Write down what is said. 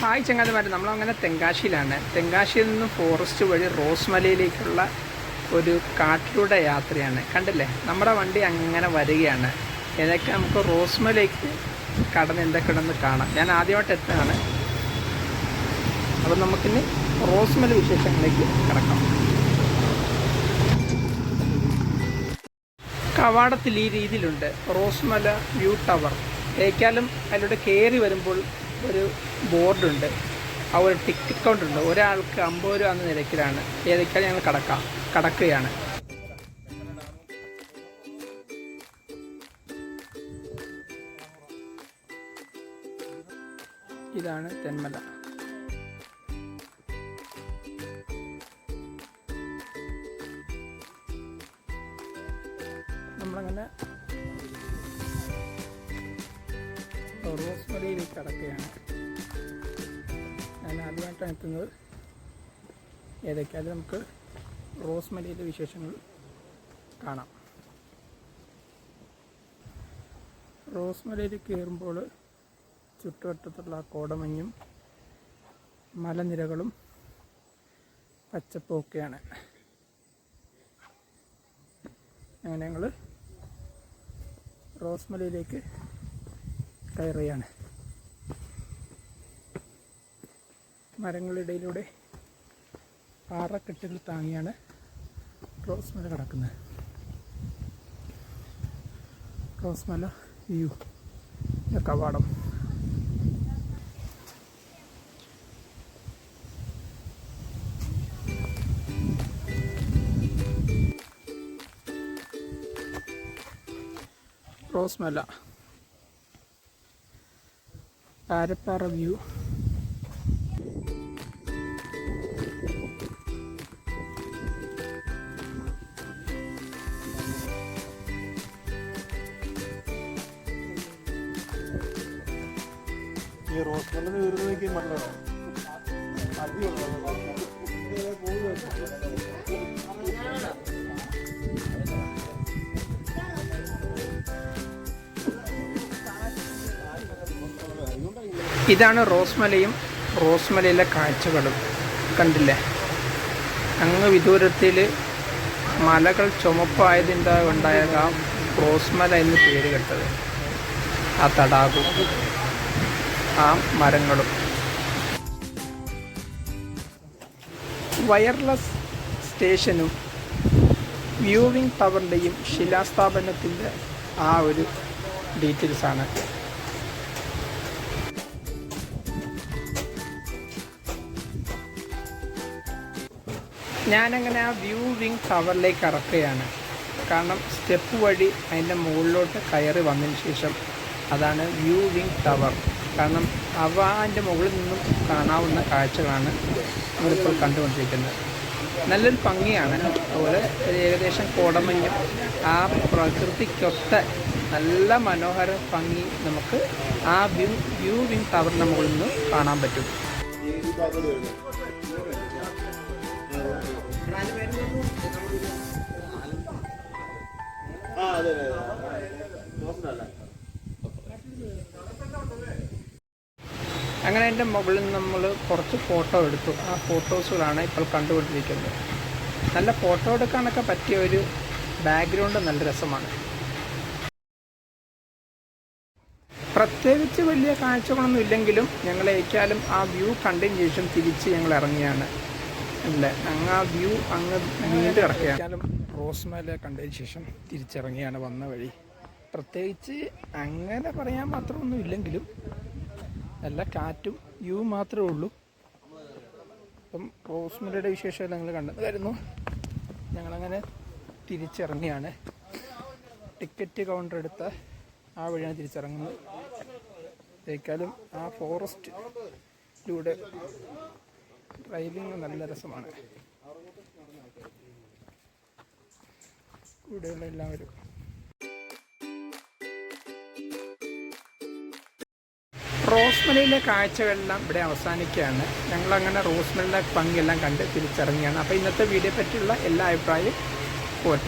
Hi ചങ്ങാതിമാരെ, നമ്മളങ്ങനെ തെങ്കാശിയിലാണ്. തെങ്കാശിയിൽ നിന്നും forest വഴി റോസ്മലയിലേക്കുള്ള ഒരു കാട്ടിലൂടെ യാത്രയാണ്. കണ്ടില്ലേ, നമ്മുടെ വണ്ടി അങ്ങനെ വരികയാണ്. ഏതൊക്കെ നമുക്ക് റോസ്മലയിലേക്ക് കടന്ന് എന്തൊക്കെയുണ്ടെന്ന് കാണാം. ഞാൻ ആദ്യമായിട്ട് എത്തുകയാണ്. അപ്പം നമുക്കിനി റോസ്മല വിശേഷങ്ങളിലേക്ക് കിടക്കാം. കവാടത്തിൽ ഈ രീതിയിലുണ്ട് റോസ്മല വ്യൂ ടവർ. ഏക്കാലും അതിലൂടെ കയറി വരുമ്പോൾ ഒരു ബോർഡുണ്ട്, ആ ഒരു ടിക്കറ്റ് കൗണ്ടറുണ്ട്. ഒരാൾക്ക് 50 രൂപ എന്ന നിരക്കിലാണ്. ഏതൊക്കെയാണ് ഞങ്ങൾ കടക്കുകയാണ്. ഇതാണ് തെന്മല. നമ്മളങ്ങനെ റോസ്മലയിലേക്ക് കടക്കുകയാണ്. ഞാൻ ആദ്യമായിട്ടാണ് എത്തുന്നത്. ഏതൊക്കെയാലും നമുക്ക് റോസ്മലയിലെ വിശേഷങ്ങൾ കാണാം. റോസ്മലയിൽ കയറുമ്പോൾ ചുറ്റുവട്ടത്തുള്ള കോടമഞ്ഞും മലനിരകളും പച്ചപ്പൊക്കെയാണ്. അങ്ങനെ ഞങ്ങൾ റോസ്മലയിലേക്ക് കയറുകയാണ്. മരങ്ങളിടയിലൂടെ പാറക്കെട്ടുകൾ താങ്ങിയാണ് റോസ്മല കിടക്കുന്നത്. റോസ്മല വ്യൂ കവാടം. റോസ്മല പാരപ്പാറ വ്യൂ. ഈ റോസ്മല വരുന്നതൊക്കെ മക്കളാണ്. ഇതാണ് റോസ്മലയും റോസ്മലയിലെ കാഴ്ചകളും. കണ്ടില്ലേ, അങ്ങ് വിദൂരത്തിൽ മലകൾ ചുമപ്പായതിൻ്റെ ഉണ്ടായേക്കാം റോസ്മല എന്ന് പേര് കേട്ടത്. ആ തടാകവും ആ മരങ്ങളും. വയർലെസ് സ്റ്റേഷനും വ്യൂവിംഗ് ടവറിൻ്റെയും ശിലാസ്ഥാപനത്തിൻ്റെ ആ ഒരു ഡീറ്റെയിൽസാണ്. ഞാനങ്ങനെ ആ വ്യൂവിംഗ് ടവറിലേക്ക് ഇറക്കുകയാണ്. കാരണം സ്റ്റെപ്പ് വഴി അതിൻ്റെ മുകളിലോട്ട് കയറി വന്നതിന് ശേഷം അതാണ് വ്യൂവിംഗ് ടവർ. കാരണം അതിൻ്റെ മുകളിൽ നിന്നും കാണാവുന്ന കാഴ്ചകളാണ് നമ്മളിപ്പോൾ കണ്ടുകൊണ്ടിരിക്കുന്നത്. നല്ലൊരു ഭംഗിയാണ്. അതുപോലെ ഏകദേശം കോടമഞ്ഞും ആ പ്രകൃതിക്കൊത്ത നല്ല മനോഹര ഭംഗി നമുക്ക് ആ വ്യൂവിംഗ് ടവറിൻ്റെ മുകളിൽ നിന്ന് കാണാൻ പറ്റും. അങ്ങനെ അതിൻ്റെ മുകളിൽ നമ്മൾ കുറച്ച് ഫോട്ടോ എടുത്തു. ആ ഫോട്ടോസുകളാണ് ഇപ്പോൾ കണ്ടുകൊണ്ടിരിക്കുന്നത്. നല്ല ഫോട്ടോ എടുക്കാനൊക്കെ പറ്റിയ ഒരു ബാക്ക്ഗ്രൗണ്ട് നല്ല രസമാണ്. പ്രത്യേകിച്ച് വലിയ കാഴ്ചകളൊന്നും ഇല്ലെങ്കിലും ഞങ്ങൾ ഏക്കാലും ആ വ്യൂ കണ്ടതിന് ശേഷം തിരിച്ച് ഞങ്ങൾ ഇറങ്ങിയാണ്. അല്ലേ, അങ്ങ് ആ വ്യൂ അങ്ങ് നീണ്ടു കിടക്കുകയാണ്. റോസ്മല കണ്ടതിന് ശേഷം തിരിച്ചിറങ്ങിയാണ് വന്ന വഴി. പ്രത്യേകിച്ച് അങ്ങനെ പറയാൻ മാത്രമൊന്നും ഇല്ലെങ്കിലും നല്ല കാറ്റും വ്യൂ മാത്രമേ ഉള്ളൂ. അപ്പം റോസ്മലയുടെ വിശേഷം ഞങ്ങൾ കണ്ടതായിരുന്നു. ഞങ്ങളങ്ങനെ തിരിച്ചിറങ്ങിയാണ്. ടിക്കറ്റ് കൗണ്ടർ എടുത്ത ആ വഴിയാണ് തിരിച്ചിറങ്ങുന്നത്. ഏക്കാലും ആ ഫോറസ്റ്റിലൂടെ ഡ്രൈവിങ് നല്ല രസമാണ്. ഇവിടെയുള്ള എല്ലാവരും റോസ്മലയിലെ കാഴ്ചകളെല്ലാം ഇവിടെ അവസാനിക്കുകയാണ്. ഞങ്ങളങ്ങനെ റോസ്മലയിലെ ഭംഗിയെല്ലാം കണ്ട് തിരിച്ചിറങ്ങിയാണ്. അപ്പോൾ ഇന്നത്തെ വീഡിയോ പറ്റിയുള്ള എല്ലാ അഭിപ്രായവും പോട്ടെ.